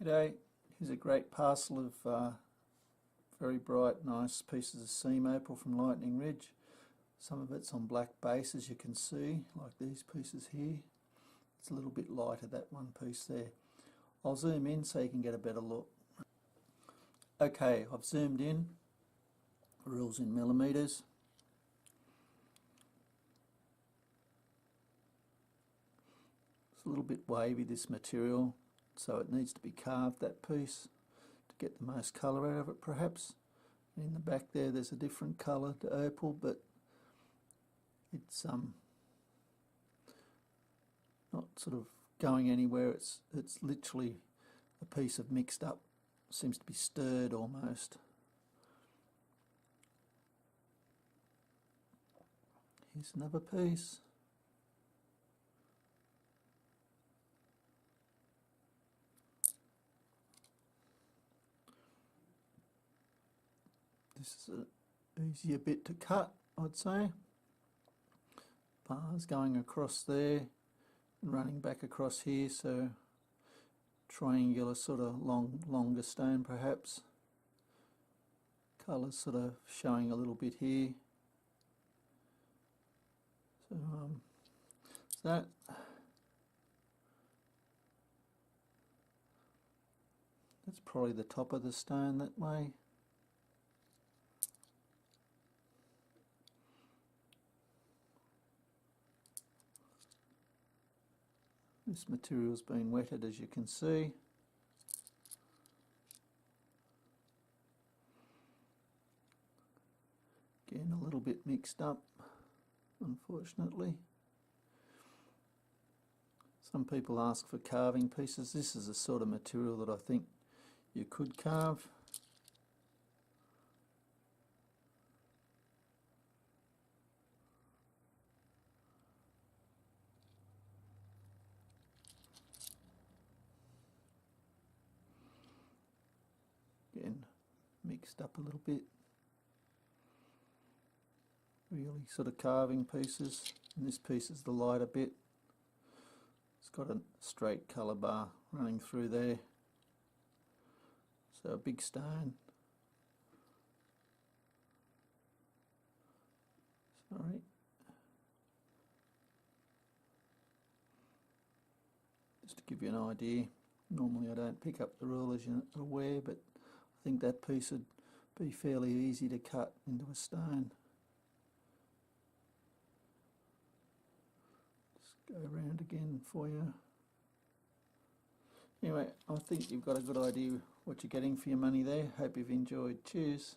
G'day, here's a great parcel of very bright, nice pieces of seam opal from Lightning Ridge. Some of it's on black base, as you can see, like these pieces here. It's a little bit lighter, that one piece there. I'll zoom in so you can get a better look. Okay, I've zoomed in, rules in millimetres. It's a little bit wavy, this material, so it needs to be carved, that piece, to get the most colour out of it perhaps. And in the back there's a different colour to opal, but it's not sort of going anywhere. It's literally a piece of mixed up, seems to be stirred almost. Here's another piece. This is an easier bit to cut, I'd say. Bars going across there and running back across here, so triangular sort of longer stone perhaps. Colours sort of showing a little bit here. So that's probably the top of the stone that way. This material's been wetted, as you can see. Again, a little bit mixed up, unfortunately. Some people ask for carving pieces. This is the sort of material that I think you could carve. Again, mixed up a little bit. Really sort of carving pieces, and this piece is the lighter bit. It's got a straight colour bar running through there. So a big stone. Sorry. Just to give you an idea. Normally I don't pick up the rule, as you're aware, but I think that piece would be fairly easy to cut into a stone. Just go around again for you. Anyway, I think you've got a good idea what you're getting for your money there. Hope you've enjoyed. Cheers.